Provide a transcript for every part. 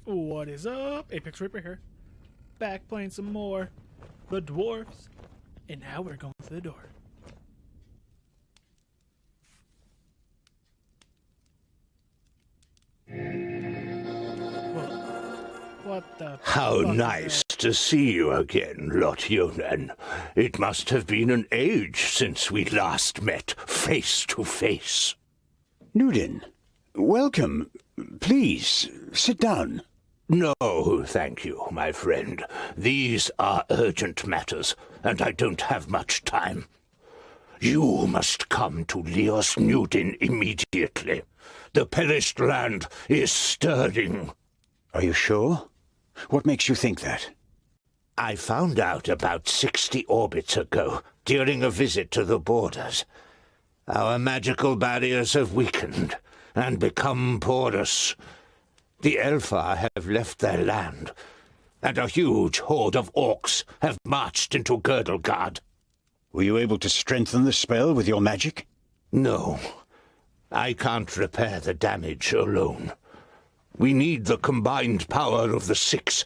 What is up? ApexReaper here. Back playing some more the Dwarves. And now we're going to the door. What the How fuck nice to see you again, Lotyonen. It must have been an age since we last met face to face. Nudin, welcome. Please, sit down. No, thank you, my friend. These are urgent matters, and I don't have much time. You must come to Leos Nudin immediately. The perished land is stirring. Are you sure? What makes you think that? I found out about 60 orbits ago, during a visit to the borders. Our magical barriers have weakened and become porous. The älfs have left their land, and a huge horde of orcs have marched into Girdlegard. Were you able to strengthen the spell with your magic? No, I can't repair the damage alone. We need the combined power of the 6.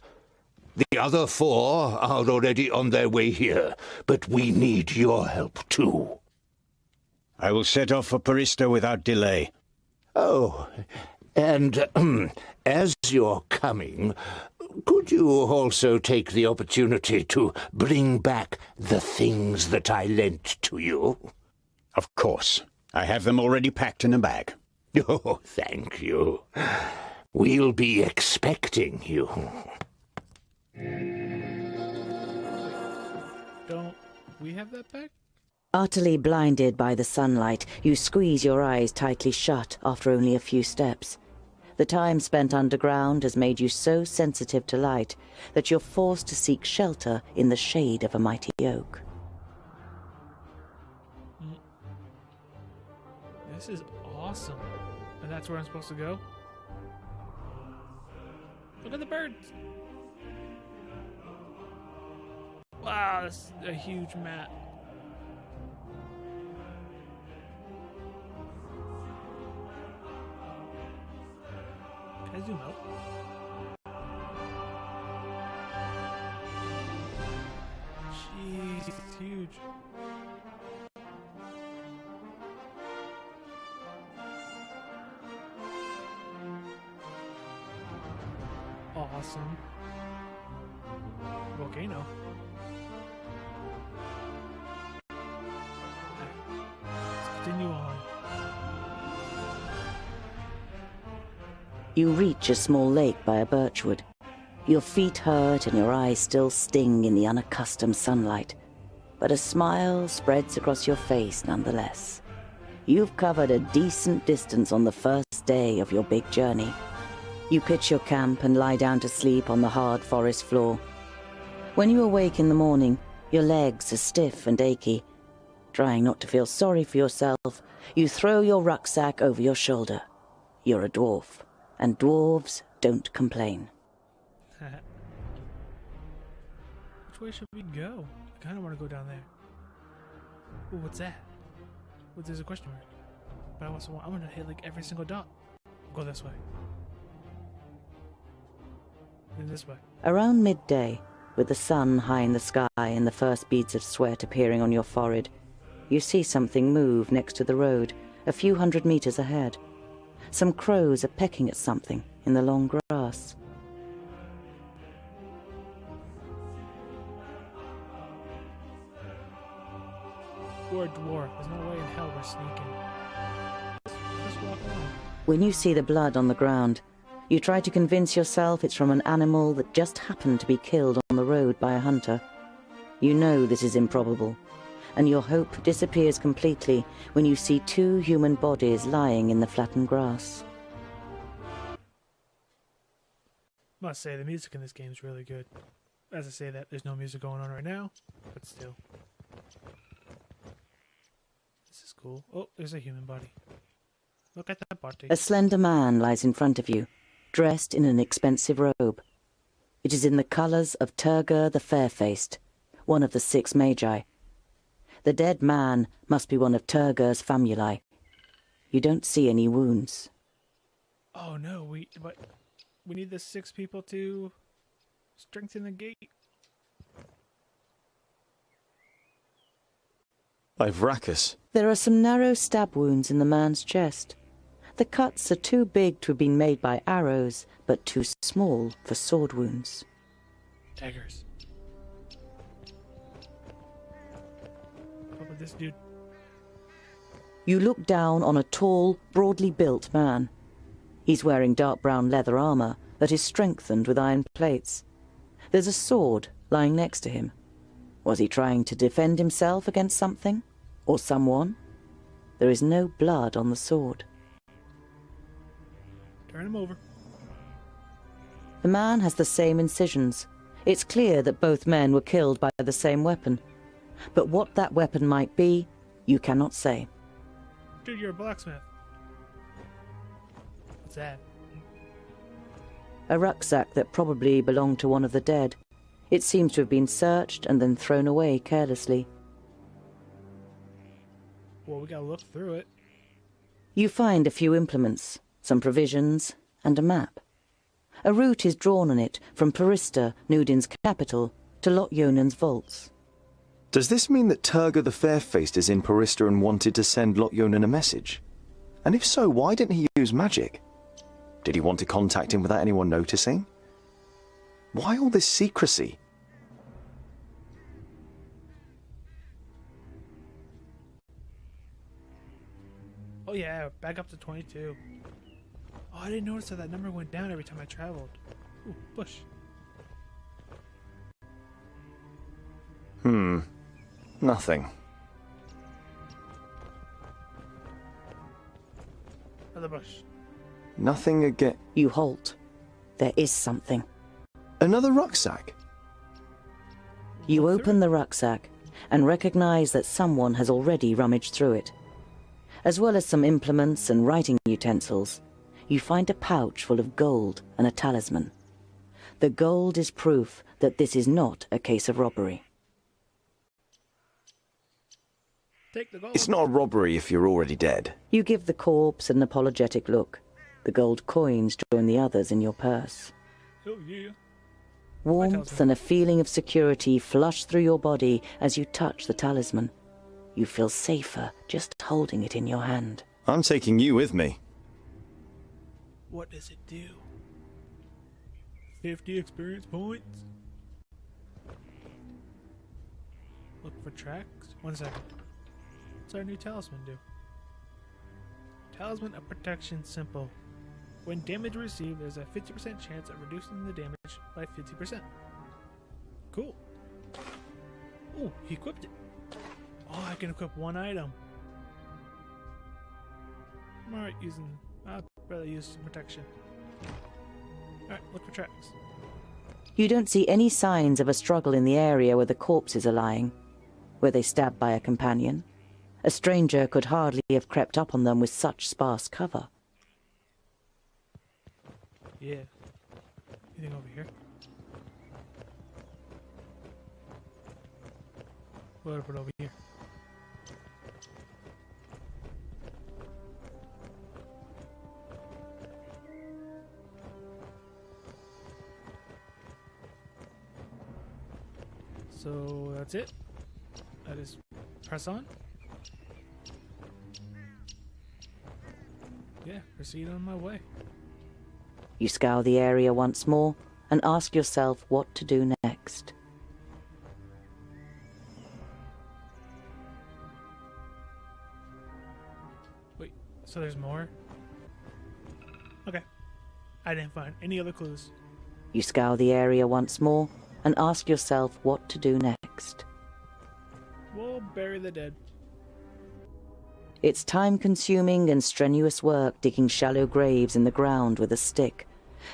The other 4 are already on their way here, but we need your help too. I will set off for Parista without delay. Oh, and as you're coming, could you also take the opportunity to bring back the things that I lent to you? Of course. I have them already packed in a bag. Oh, thank you. We'll be expecting you. Don't we have that back? Utterly blinded by the sunlight, you squeeze your eyes tightly shut after only a few steps. The time spent underground has made you so sensitive to light that you're forced to seek shelter in the shade of a mighty oak. This is awesome. And that's where I'm supposed to go? Look at the birds! Wow, that's a huge map. Can I zoom out? Jeez, it's huge. Awesome. Volcano. Let's continue on. You reach a small lake by a birchwood. Your feet hurt and your eyes still sting in the unaccustomed sunlight, but a smile spreads across your face nonetheless. You've covered a decent distance on the first day of your big journey. You pitch your camp and lie down to sleep on the hard forest floor. When you awake in the morning, your legs are stiff and achy. Trying not to feel sorry for yourself, you throw your rucksack over your shoulder. You're a dwarf, and dwarves don't complain. Which way should we go? I kind of want to go down there. Ooh, what's that? Well, there's a question mark. But I want to hit like every single dot. Go this way. Then this way. Around midday, with the sun high in the sky and the first beads of sweat appearing on your forehead, you see something move next to the road, a few hundred meters ahead. Some crows are pecking at something in the long grass. We're a dwarf. There's no way in hell we're sneaking. Just walk along. When you see the blood on the ground, you try to convince yourself it's from an animal that just happened to be killed on the road by a hunter. You know this is improbable, and your hope disappears completely when you see 2 human bodies lying in the flattened grass. Must say, the music in this game is really good. As I say that, there's no music going on right now, but still. This is cool. Oh, there's a human body. Look at that body. A slender man lies in front of you, dressed in an expensive robe. It is in the colors of Turgur the Fair-Faced, one of the 6 magi. The dead man must be one of Turgur's famuli. You don't see any wounds. Oh no, but We need the 6 people to strengthen the gate. Ivrakis. There are some narrow stab wounds in the man's chest. The cuts are too big to have been made by arrows, but too small for sword wounds. Daggers. What with this dude? You look down on a tall, broadly built man. He's wearing dark brown leather armor that is strengthened with iron plates. There's a sword lying next to him. Was he trying to defend himself against something? Or someone? There is no blood on the sword. Turn him over. The man has the same incisions. It's clear that both men were killed by the same weapon. But what that weapon might be, you cannot say. Dude, you're a blacksmith. What's that? A rucksack that probably belonged to one of the dead. It seems to have been searched and then thrown away carelessly. Well, we gotta look through it. You find a few implements, some provisions, and a map. A route is drawn on it from Parista, Nudin's capital, to Lotjonen's vaults. Does this mean that Turga the Fair-Faced is in Parista and wanted to send Lotjonen a message? And if so, why didn't he use magic? Did he want to contact him without anyone noticing? Why all this secrecy? Oh yeah, back up to 22. Oh, I didn't notice that number went down every time I traveled. Ooh, bush. Nothing. Another bush. Nothing again. You halt. There is something. Another rucksack? You open the rucksack and recognize that someone has already rummaged through it. As well as some implements and writing utensils, you find a pouch full of gold and a talisman. The gold is proof that this is not a case of robbery. Take the gold. It's not a robbery if you're already dead. You give the corpse an apologetic look. The gold coins join the others in your purse. Oh yeah. Warmth and a feeling of security flush through your body as you touch the talisman. You feel safer just holding it in your hand. I'm taking you with me. What does it do? 50 experience points. Look for tracks. 1 second. What's our new talisman do? Talisman of Protection Simple. When damage received, there's a 50% chance of reducing the damage by 50%. Cool. Oh, he equipped it. Oh, I can equip one item. I'm alright using... I'd rather use some protection. Alright, look for tracks. You don't see any signs of a struggle in the area where the corpses are lying. Were they stabbed by a companion? A stranger could hardly have crept up on them with such sparse cover. Yeah. Anything over here? What about over here? So that's it. I just press on. Yeah, proceed on my way. You scour the area once more and ask yourself what to do next. Wait, so there's more? Okay. I didn't find any other clues. You scour the area once more and ask yourself what to do next. We'll bury the dead. It's time-consuming and strenuous work digging shallow graves in the ground with a stick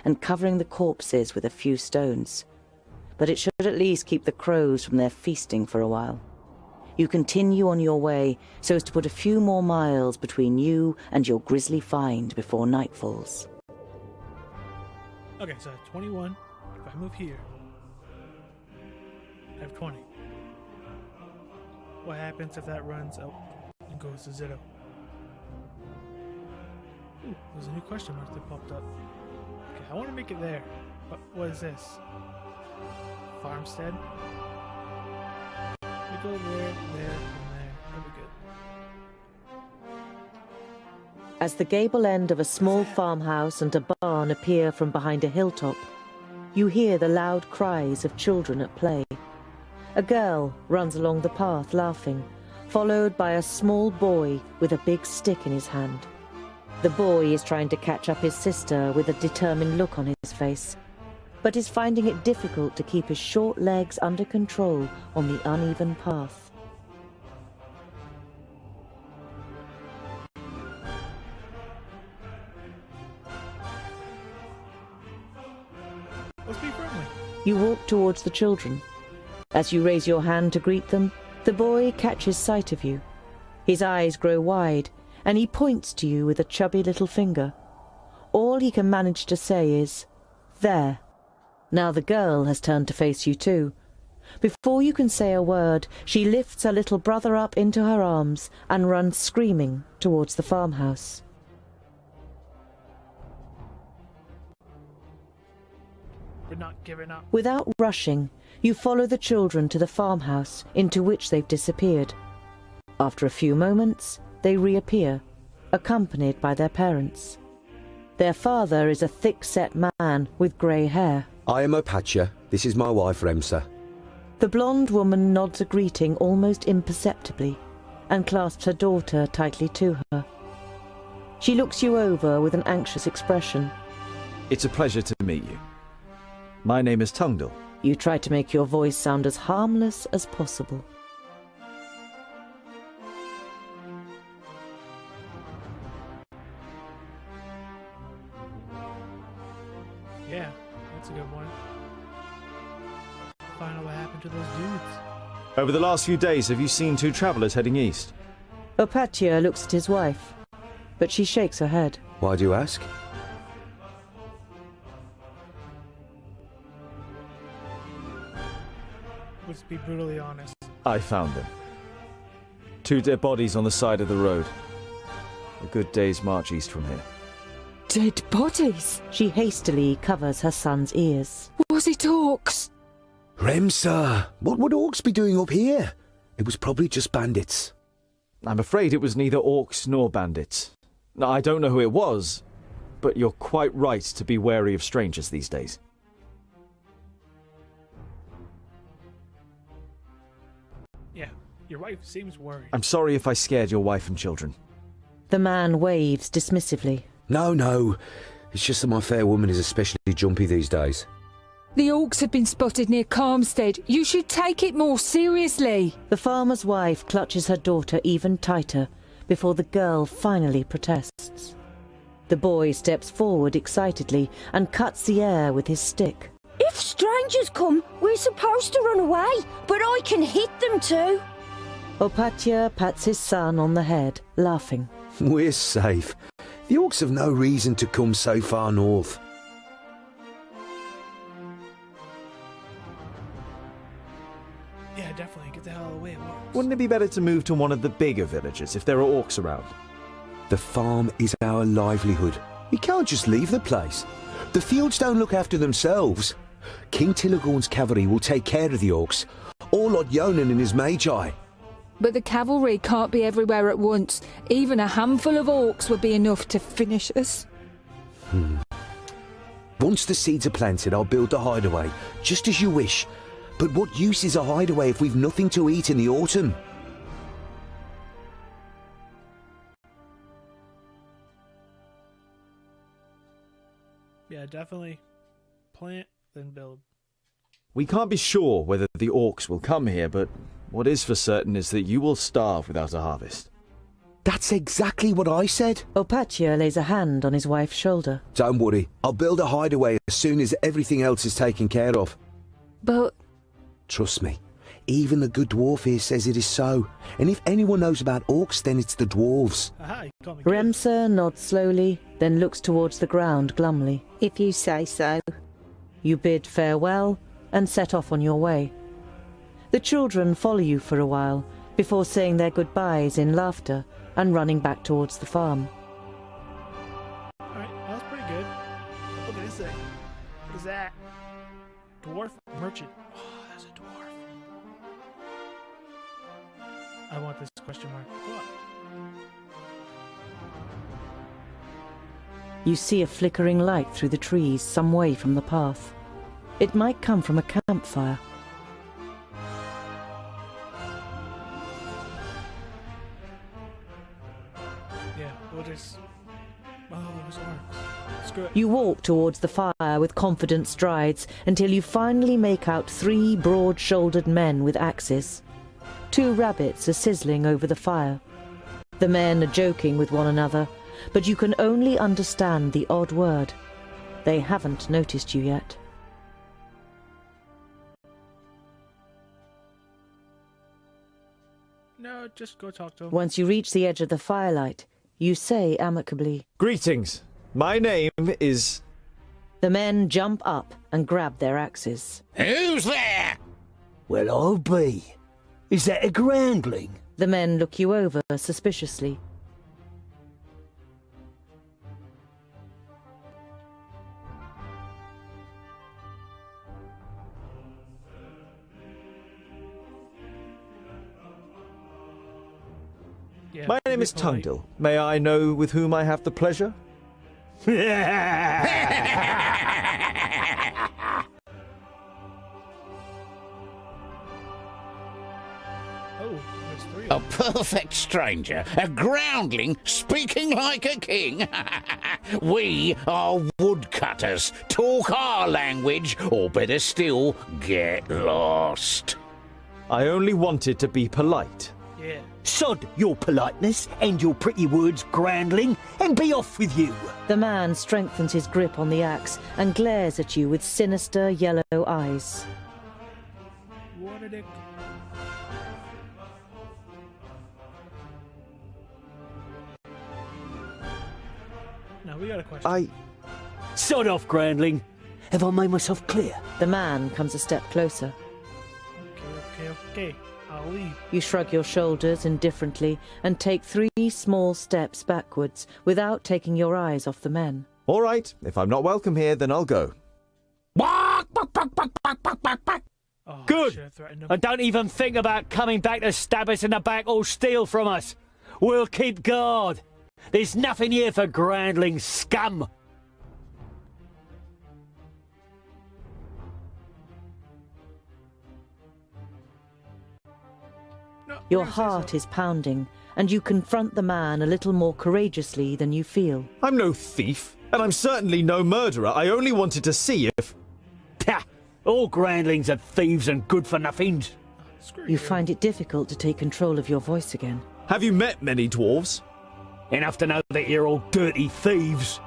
and covering the corpses with a few stones. But it should at least keep the crows from their feasting for a while. You continue on your way so as to put a few more miles between you and your grisly find before night falls. Okay, so I have 21. If I move here, I have 20. What happens if that runs out and goes to 0? Ooh, there's a new question mark that popped up. Okay. I want to make it there. But what is this? Farmstead? We go there, there, and there. That'll be good. As the gable end of a small farmhouse and a barn appear from behind a hilltop, you hear the loud cries of children at play. A girl runs along the path laughing, followed by a small boy with a big stick in his hand. The boy is trying to catch up his sister with a determined look on his face, but is finding it difficult to keep his short legs under control on the uneven path. Let's be friendly. You walk towards the children. As you raise your hand to greet them, the boy catches sight of you. His eyes grow wide, and he points to you with a chubby little finger. All he can manage to say is, "There." Now the girl has turned to face you too. Before you can say a word, she lifts her little brother up into her arms and runs screaming towards the farmhouse. We're not giving up. Without rushing, you follow the children to the farmhouse into which they've disappeared. After a few moments, they reappear, accompanied by their parents. Their father is a thick-set man with grey hair. I am Opatia. This is my wife, Remsa. The blonde woman nods a greeting almost imperceptibly and clasps her daughter tightly to her. She looks you over with an anxious expression. It's a pleasure to meet you. My name is Tungdal. You try to make your voice sound as harmless as possible. Yeah, that's a good one. Find out what happened to those dudes. Over the last few days, have you seen two travellers heading east? Opatia looks at his wife, but she shakes her head. Why do you ask? Let's be brutally honest. I found them. Two dead bodies on the side of the road. A good day's march east from here. Dead bodies? She hastily covers her son's ears. Was it orcs? Remsa, what would orcs be doing up here? It was probably just bandits. I'm afraid it was neither orcs nor bandits. Now, I don't know who it was, but you're quite right to be wary of strangers these days. Yeah, your wife seems worried. I'm sorry if I scared your wife and children. The man waves dismissively. No. It's just that my fair woman is especially jumpy these days. The orcs have been spotted near Calmstead. You should take it more seriously. The farmer's wife clutches her daughter even tighter before the girl finally protests. The boy steps forward excitedly and cuts the air with his stick. If strangers come, we're supposed to run away, but I can hit them too. Opatia pats his son on the head, laughing. We're safe. The orcs have no reason to come so far north. Yeah, definitely. Get the hell away. It works. Wouldn't it be better to move to one of the bigger villages if there are orcs around? The farm is our livelihood. We can't just leave the place. The fields don't look after themselves. King Tilagorn's cavalry will take care of the orcs, or Lord Yonan and his magi. But the cavalry can't be everywhere at once. Even a handful of orcs would be enough to finish us. Once the seeds are planted, I'll build the hideaway, just as you wish. But what use is a hideaway if we've nothing to eat in the autumn? Yeah, definitely. Plant, then build. We can't be sure whether the orcs will come here, but what is for certain is that you will starve without a harvest. That's exactly what I said. Opatia lays a hand on his wife's shoulder. Don't worry, I'll build a hideaway as soon as everything else is taken care of. But Trust me, even the good dwarf here says it is so. And if anyone knows about orcs, then it's the dwarves. Aha, you call me good. Remsa nods slowly, then looks towards the ground glumly. If you say so. You bid farewell and set off on your way. The children follow you for a while before saying their goodbyes in laughter and running back towards the farm. Alright, that was pretty good. Look at this say? What is that? Dwarf merchant. Oh, that's a dwarf. I want this question mark. What? You see a flickering light through the trees some way from the path. It might come from a campfire. Yeah, we'll just... Oh, it was orcs. Screw it. You walk towards the fire with confident strides until you finally make out 3 broad-shouldered men with axes. 2 rabbits are sizzling over the fire. The men are joking with one another, but you can only understand the odd word. They haven't noticed you yet. No, just go talk to him. Once you reach the edge of the firelight, you say amicably, Greetings. My name is... The men jump up and grab their axes. Who's there? Well, I'll be. Is that a groundling? The men look you over suspiciously. Yeah, My name be is polite. Tundle. May I know with whom I have the pleasure? Oh, there's 3 A of them. perfect stranger, a groundling speaking like a king. We are woodcutters. Talk our language, or better still, get lost. I only wanted to be polite. Yeah. Sod your politeness and your pretty words, groundling, and be off with you. The man strengthens his grip on the axe and glares at you with sinister yellow eyes. What a dick. Now we got a question. Sod off, groundling. Have I made myself clear? The man comes a step closer. Okay. I'll leave. You shrug your shoulders indifferently and take 3 small steps backwards without taking your eyes off the men. All right, if I'm not welcome here, then I'll go. Oh, Good. should've threatened him. And don't even think about coming back to stab us in the back or steal from us. We'll keep guard. There's nothing here for groundling scum. No, Your you're gonna say heart so. is pounding, and you confront the man a little more courageously than you feel. I'm no thief, and I'm certainly no murderer. I only wanted to see if... Pah! All groundlings are thieves and good-for-nothings. Screw You find it difficult to take control of your voice again. Have you met many dwarves? Enough to know that you're all dirty thieves.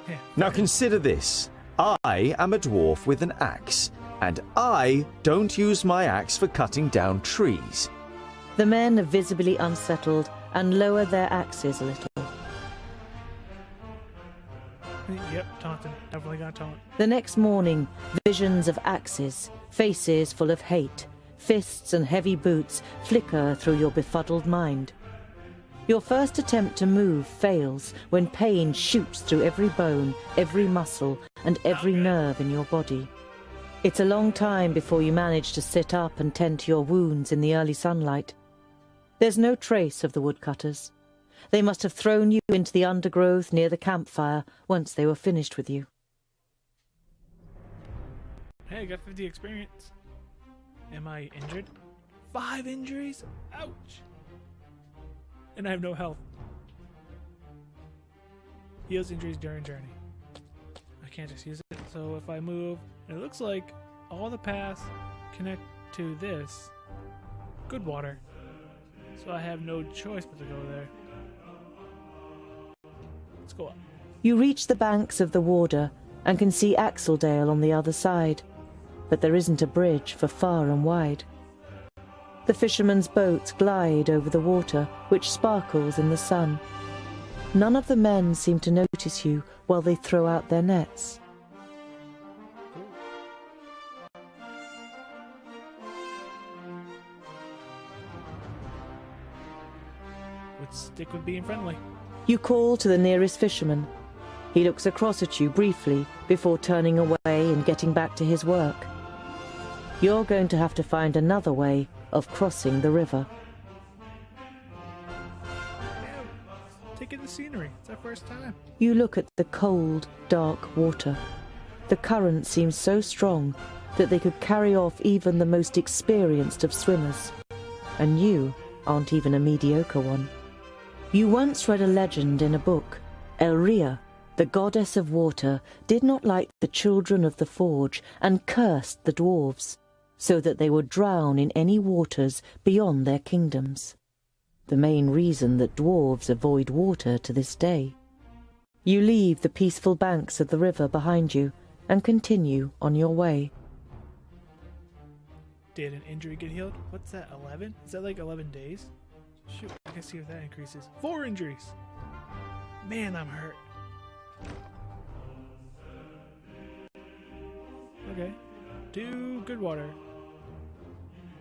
Yeah. Now consider this. I am a dwarf with an axe, and I don't use my axe for cutting down trees. The men are visibly unsettled and lower their axes a little. Yep, taunting. Definitely got taunt. The next morning, visions of axes, faces full of hate, fists and heavy boots flicker through your befuddled mind. Your first attempt to move fails when pain shoots through every bone, every muscle, and every nerve in your body. It's a long time before you manage to sit up and tend to your wounds in the early sunlight. There's no trace of the woodcutters. They must have thrown you into the undergrowth near the campfire once they were finished with you. Hey, I got 50 experience. Am I injured? 5 injuries? Ouch! And I have no health. Heals injuries during journey. I can't just use it. So if I move, it looks like all the paths connect to this good water. So I have no choice but to go there. Let's go up. You reach the banks of the Warder and can see Axeldale on the other side, but there isn't a bridge for far and wide. The fishermen's boats glide over the water, which sparkles in the sun. None of the men seem to notice you while they throw out their nets. would stick with being friendly. You call to the nearest fisherman. He looks across at you briefly before turning away and getting back to his work. You're going to have to find another way of crossing the river. Yeah, take in the scenery. It's our first time. You look at the cold, dark water. The current seems so strong that they could carry off even the most experienced of swimmers. And you aren't even a mediocre one. You once read a legend in a book. Elria, the goddess of water, did not like the children of the forge and cursed the dwarves, so that they would drown in any waters beyond their kingdoms. The main reason that dwarves avoid water to this day. You leave the peaceful banks of the river behind you and continue on your way. Did an injury get healed? What's that, 11? Is that like 11 days? Shoot, I can see if that increases. 4 injuries! Man, I'm hurt. Okay. To good water.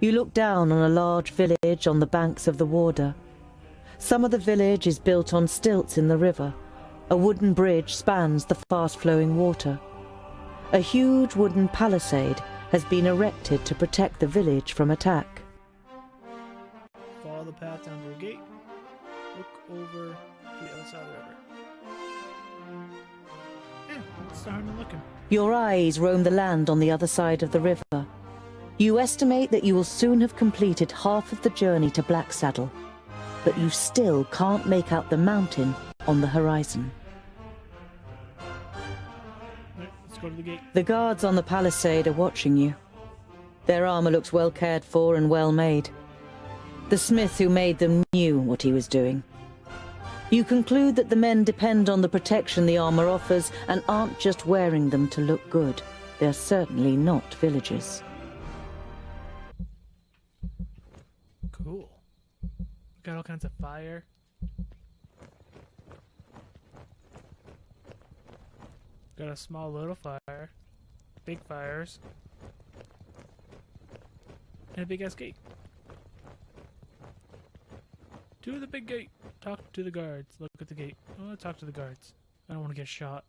You look down on a large village on the banks of the Warder. Some of the village is built on stilts in the river. A wooden bridge spans the fast-flowing water. A huge wooden palisade has been erected to protect the village from attack. Follow the path down to a gate. Look over the other side of the river. Yeah, what's the harm in looking? Your eyes roam the land on the other side of the river. You estimate that you will soon have completed half of the journey to Blacksaddle, but you still can't make out the mountain on the horizon. Right, let's go to the gate. The guards on the palisade are watching you. Their armor looks well cared for and well made. The smith who made them knew what he was doing. You conclude that the men depend on the protection the armor offers and aren't just wearing them to look good. They're certainly not villagers. Cool. Got all kinds of fire. Got a small little fire. Big fires. And a big ass gate. To the big gate. Talk to the guards. Look at the gate. Oh, talk to the guards. I don't want to get shot.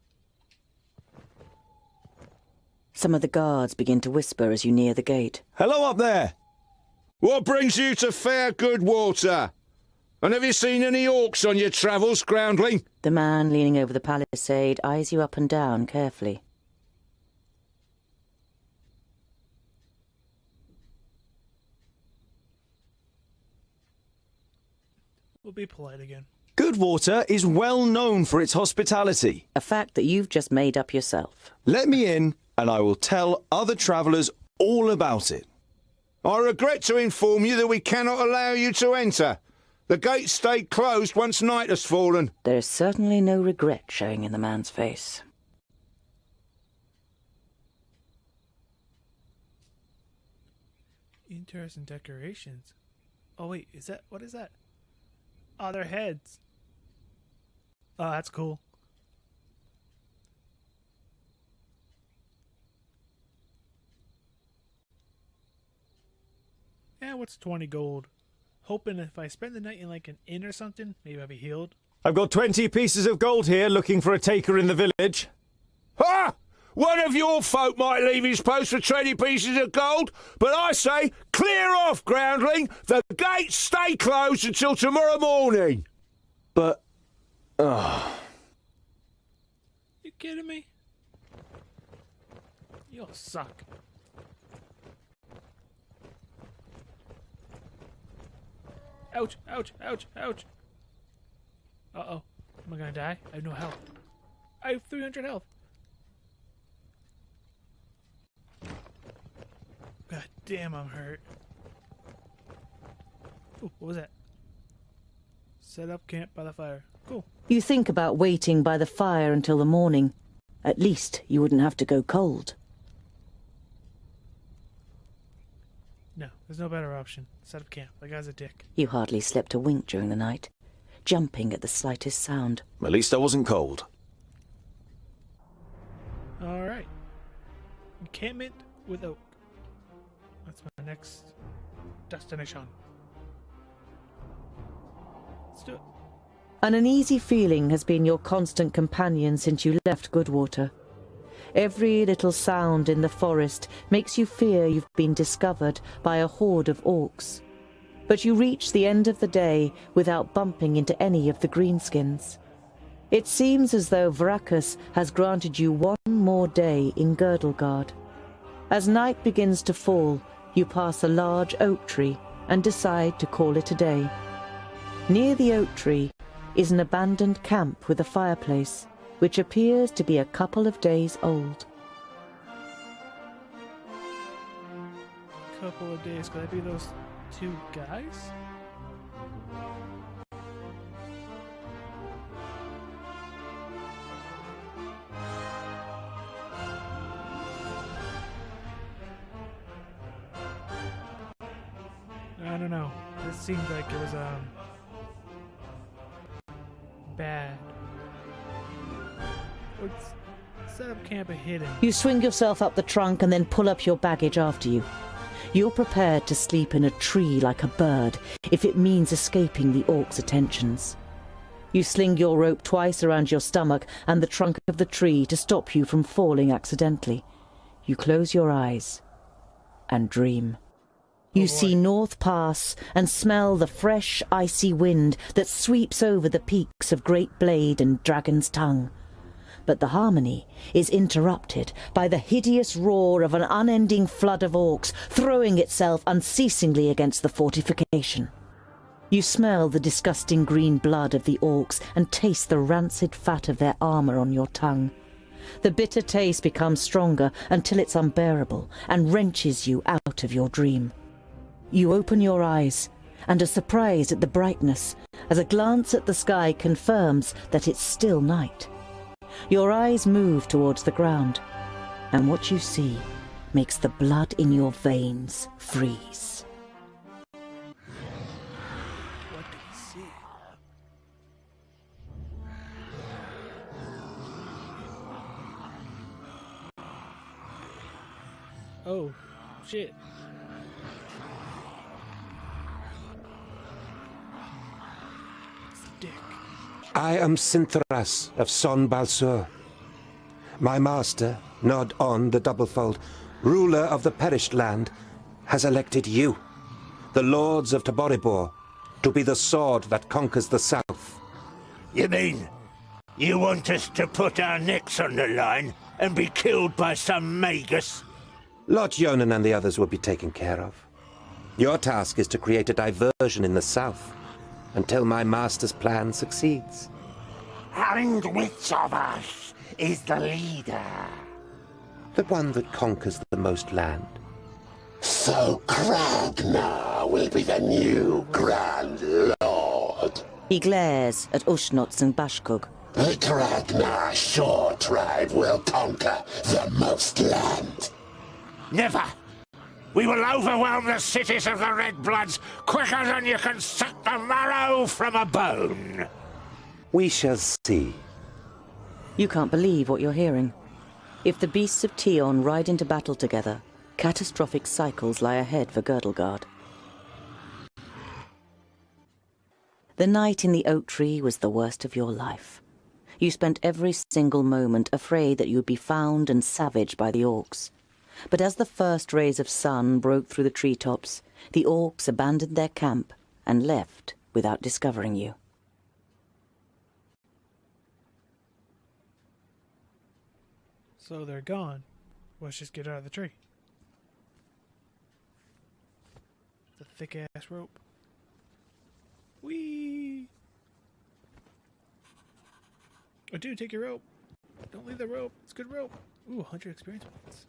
Some of the guards begin to whisper as you near the gate. Hello up there! What brings you to fair good water? And have you seen any orcs on your travels, groundling? The man leaning over the palisade eyes you up and down carefully. We'll be polite again. Goodwater is well known for its hospitality. A fact that you've just made up yourself. Let me in, and I will tell other travellers all about it. I regret to inform you that we cannot allow you to enter. The gates stayed closed once night has fallen. There is certainly no regret showing in the man's face. Interesting decorations. Oh wait, what is that? Oh, they're heads. Oh, that's cool. Yeah, what's 20 gold? Hoping if I spend the night in like an inn or something, maybe I'll be healed. I've got 20 pieces of gold here looking for a taker in the village. Ha! One of your folk might leave his post for 20 pieces of gold, but I say, clear off, groundling. The gates stay closed until tomorrow morning. But... You kidding me? You all suck. Ouch, ouch, ouch, ouch. Uh-oh. Am I gonna die? I have no health. I have 300 health. God damn, I'm hurt. Ooh, what was that? Set up camp by the fire. Cool. You think about waiting by the fire until the morning. At least you wouldn't have to go cold. No, there's no better option. Set up camp. That guy's a dick. You hardly slept a wink during the night, jumping at the slightest sound. At least I wasn't cold. Alright. Encampment with oak. That's my next destination. Let's do it. An uneasy feeling has been your constant companion since you left Goodwater. Every little sound in the forest makes you fear you've been discovered by a horde of orcs. But you reach the end of the day without bumping into any of the greenskins. It seems as though Vrakas has granted you one more day in Girdlegard. As night begins to fall, you pass a large oak tree and decide to call it a day. Near the oak tree is an abandoned camp with a fireplace, which appears to be a couple of days old. Couple of days. Could that be those two guys? I don't know. This seemed like it was bad. Let's set up camp hidden. You swing yourself up the trunk and then pull up your baggage after you. You're prepared to sleep in a tree like a bird if it means escaping the orcs' attentions. You sling your rope twice around your stomach and the trunk of the tree to stop you from falling accidentally. You close your eyes and dream. You see North Pass and smell the fresh, icy wind that sweeps over the peaks of Great Blade and Dragon's Tongue. But the harmony is interrupted by the hideous roar of an unending flood of orcs throwing itself unceasingly against the fortification. You smell the disgusting green blood of the orcs and taste the rancid fat of their armor on your tongue. The bitter taste becomes stronger until it's unbearable and wrenches you out of your dream. You open your eyes and are surprised at the brightness as a glance at the sky confirms that it's still night. Your eyes move towards the ground, and what you see makes the blood in your veins freeze. What do you see? Oh, shit. Dick. I am Sinthras of Son Balsur. My master, Nod On the Doublefold, ruler of the perished land, has elected you, the lords of Taboribor, to be the sword that conquers the south. You mean you want us to put our necks on the line and be killed by some magus? Lord Yonan and the others will be taken care of. Your task is to create a diversion in the south until my master's plan succeeds. And which of us is the leader? The one that conquers the most land. So Kragnar will be the new Grand Lord. He glares at Ushnots and Bashkug. The Kragnar Shore tribe will conquer the most land. Never! We will overwhelm the cities of the Red Bloods quicker than you can suck the marrow from a bone. We shall see. You can't believe what you're hearing. If the beasts of Tion ride into battle together, catastrophic cycles lie ahead for Girdlegard. The night in the oak tree was the worst of your life. You spent every single moment afraid that you would be found and savaged by the orcs. But as the first rays of sun broke through the treetops, the orcs abandoned their camp and left without discovering you. So they're gone. Let's just get out of the tree. It's a thick-ass rope. Whee! Oh, dude, take your rope. Don't leave the rope. It's good rope. Ooh, 100 experience points.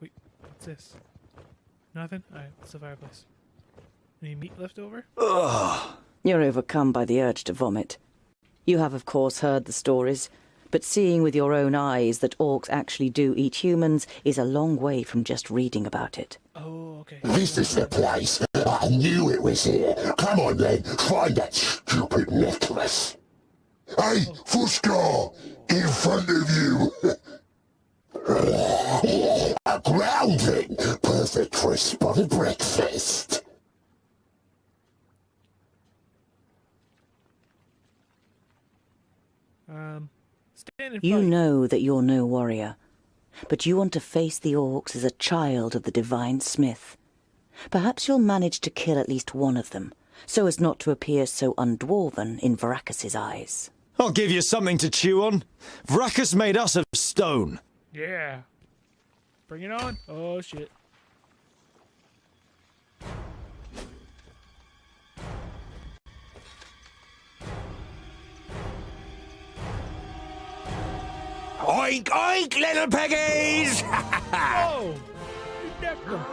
Wait, what's this? Nothing? Alright, it's the fireplace. Any meat left over? Ugh. You're overcome by the urge to vomit. You have, of course, heard the stories, but seeing with your own eyes that orcs actually do eat humans is a long way from just reading about it. Oh, okay. This is the place. I knew it was here. Come on then, find that stupid necklace. Hey, Fuskar! In front of you! A grounding! Perfect for a spotted breakfast! Stand and You fight. know that you're no warrior, but you want to face the orcs as a child of the Divine Smith. Perhaps you'll manage to kill at least one of them, so as not to appear so undwarven in Varacus's eyes. I'll give you something to chew on. Vracus made us of stone. Yeah. Bring it on. Oh, shit. Oink, oink, little piggies! Oh! You decked them.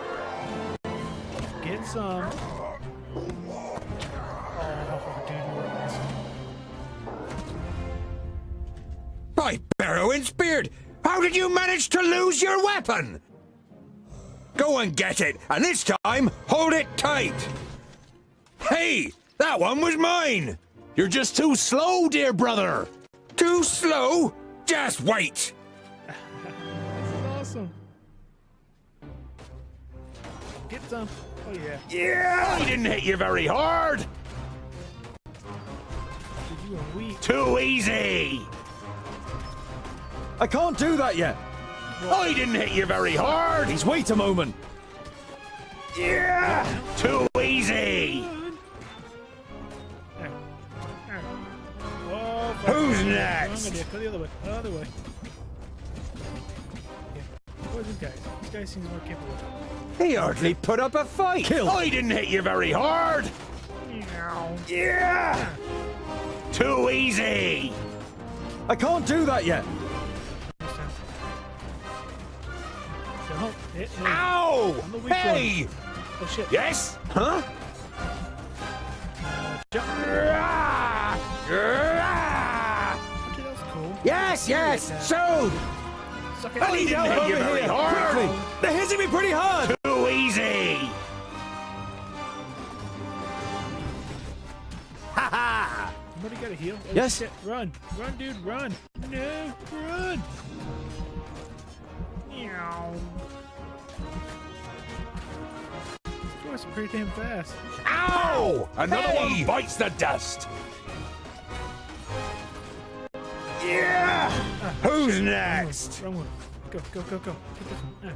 Get some. Oh, dude, you're awesome. By Barrowin's beard! How did you manage to lose your weapon? Go and get it, and this time, hold it tight! Hey! That one was mine! You're just too slow, dear brother! Too slow? Just wait! This is awesome. Get some. Oh, yeah. Yeah! I didn't hit you very hard! Dude, you are weak. Too easy! I can't do that yet. I didn't hit you very hard! Please wait a moment. Yeah! Too easy! Oh, Who's next? Wrong idea. Go the other way. Other way. Yeah. Where's this guy? This guy seems more capable. He hardly put up a fight! Kill! I didn't hit you very hard! Meow. Yeah! Too easy! I can't do that yet. Don't hit me. Ow! I'm the weak Hey! one. Oh shit. Yes? Huh? Jump. Ah! Ah! Okay, that was cool. Yes, yes! So! Suck it. I didn't hit you very hard! Quickly. They're hitting me pretty hard. Too easy! Ha ha! Somebody got a heal. Oh, Yes. Shit. Run. Run, dude. Run. No. Run. Meow. This guy's pretty damn fast. Ow! Another one bites the dust! Yeah! Who's next? Wrong one. Go, go, go, go. Get this one.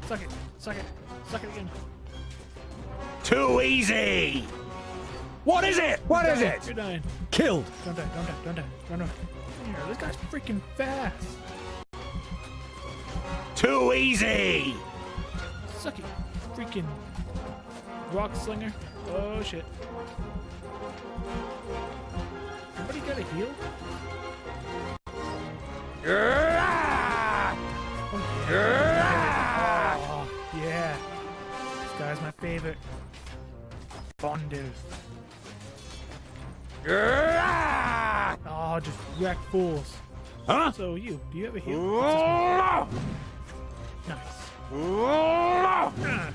Suck it. Suck it. Suck it again. Too easy! What is it? What is it? You're dying. Killed. Don't die. Don't die. Don't die. Run away. Yeah, this guy's freaking fast. Too easy! Suck it. Freaking rock slinger. Oh shit. Somebody got a heal? Ah! Oh yeah. This guy's my favorite. Bondel. Ah! Oh, just wreck fools. Huh? So do you have a heal? Ah! Nice. Ah! Ah.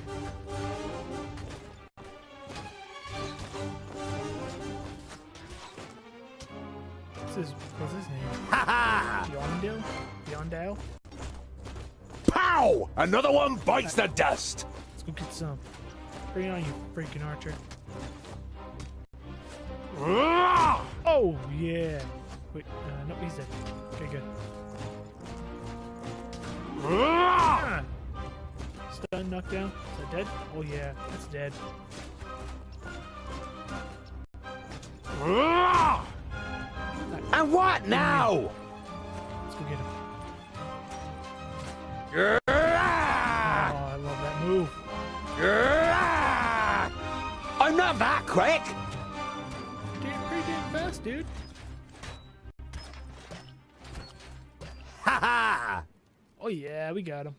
What's his name? Ha ha! Beyondale? Beyondale? Pow! Another one bites the dust! Let's go get some. Bring it on, you freaking archer. Ah! Oh, yeah. Wait, nope, he's dead. Okay, good. Ah! Stun, knockdown. Is that dead? Oh, yeah, that's dead. Ah! And what now? Let's go get him. Ah! Oh, I love that move. Ah! I'm not that quick! Pretty damn fast, dude. Ha ha! Oh, yeah, we got him.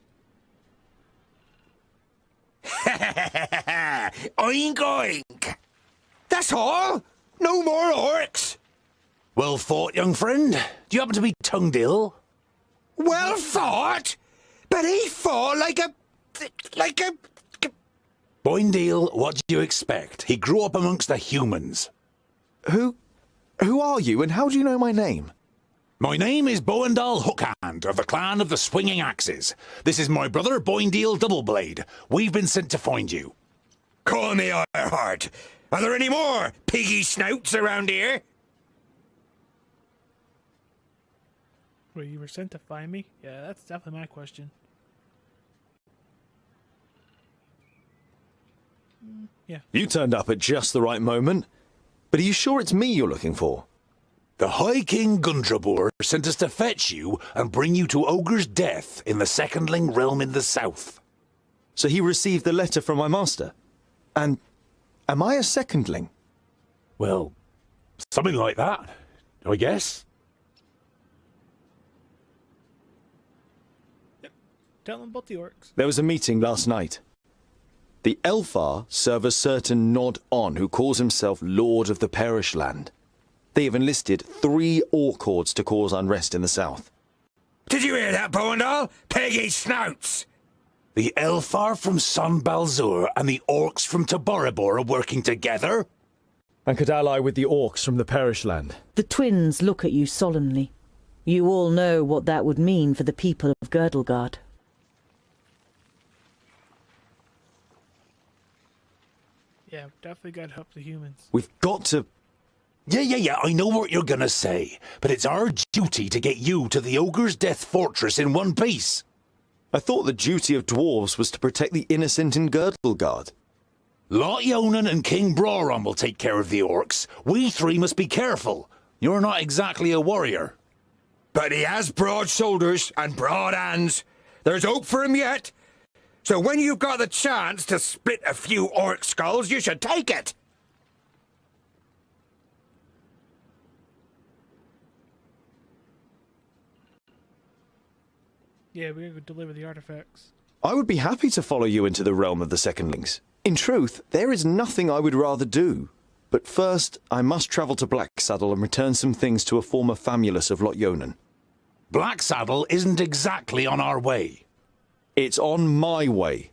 Oink oink! That's all? No more orcs? Well fought, young friend. Do you happen to be tongued ill? Well fought? But he fought like a... Boindale, what do you expect? He grew up amongst the humans. Who are you, and how do you know my name? My name is Boindal Hookhand, of the clan of the Swinging Axes. This is my brother, Boindale Doubleblade. We've been sent to find you. Call me Ironheart. Are there any more piggy snouts around here? Wait, you were sent to find me? Yeah, that's definitely my question. Yeah. You turned up at just the right moment. But are you sure it's me you're looking for? The High King Gundrabor sent us to fetch you and bring you to Ogre's death in the Secondling realm in the south. So he received the letter from my master? And am I a secondling? Well, something like that, I guess. Yep. Tell them about the orcs. There was a meeting last night. The Elfar serve a certain Nod-on who calls himself Lord of the Perish Land. They have enlisted 3 orc hordes to cause unrest in the south. Did you hear that, Boandal? Peggy snouts! The Elfar from Son Balzur and the orcs from Taboribor are working together? And could ally with the orcs from the Perish Land. The twins look at you solemnly. You all know what that would mean for the people of Girdlegard. Yeah, definitely got to help the humans. We've got to... Yeah, I know what you're gonna say, but it's our duty to get you to the Ogre's Death Fortress in one piece. I thought the duty of dwarves was to protect the innocent in Girdlegard. Lot Yonan and King Broron will take care of the orcs. We 3 must be careful. You're not exactly a warrior. But he has broad shoulders and broad hands. There's hope for him yet. So when you've got the chance to split a few orc skulls, you should take it. Yeah, we're going to deliver the artifacts. I would be happy to follow you into the realm of the secondlings. In truth, there is nothing I would rather do. But first, I must travel to Blacksaddle and return some things to a former famulus of Lot Yonan. Blacksaddle isn't exactly on our way. It's on my way.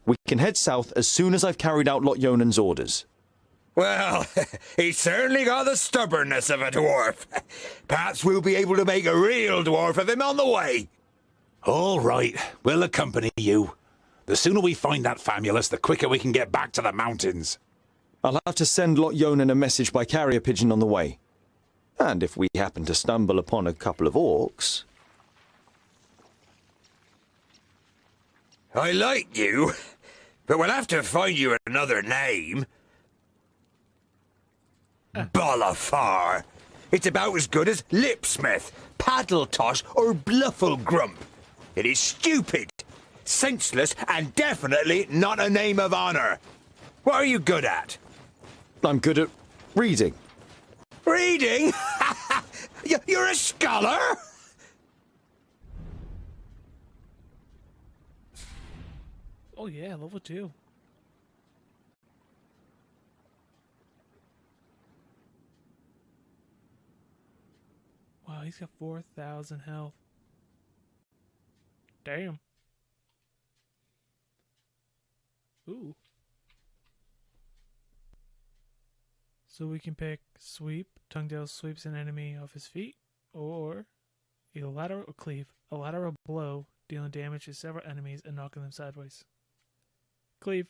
We can head south as soon as I've carried out Lot Yonan's orders. Well, he's certainly got the stubbornness of a dwarf. Perhaps we'll be able to make a real dwarf of him on the way. All right, we'll accompany you. The sooner we find that famulus, the quicker we can get back to the mountains. I'll have to send Lot Yonan a message by carrier pigeon on the way. And if we happen to stumble upon a couple of orcs... I like you, but we'll have to find you another name. Bolafar. It's about as good as Lipsmith, Paddletosh, or Blufflegrump. It is stupid, senseless, and definitely not a name of honor. What are you good at? I'm good at reading. Reading? You're a scholar? Oh yeah, level 2. Wow, he's got 4,000 health. Damn. Ooh. So we can pick sweep. Tungdale sweeps an enemy off his feet, or a lateral cleave. A lateral blow, dealing damage to several enemies and knocking them sideways. Cleave.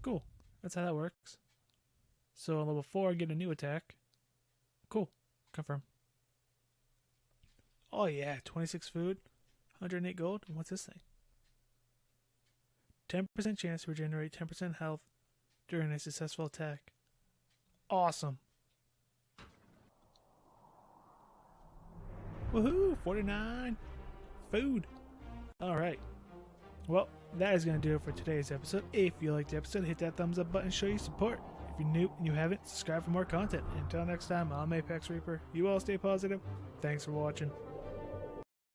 Cool. That's how that works. So on level 4, I get a new attack. Cool. Confirm. Oh yeah, 26 food, 108 gold. And what's this thing? 10% chance to regenerate 10% health during a successful attack. Awesome. Woohoo! 49 food. Alright. Well, that is going to do it for today's episode. If you liked the episode, hit that thumbs up button, show your support. If you're new and you haven't, subscribe for more content. Until next time, I'm ApexReaper. You all stay positive. Thanks for watching.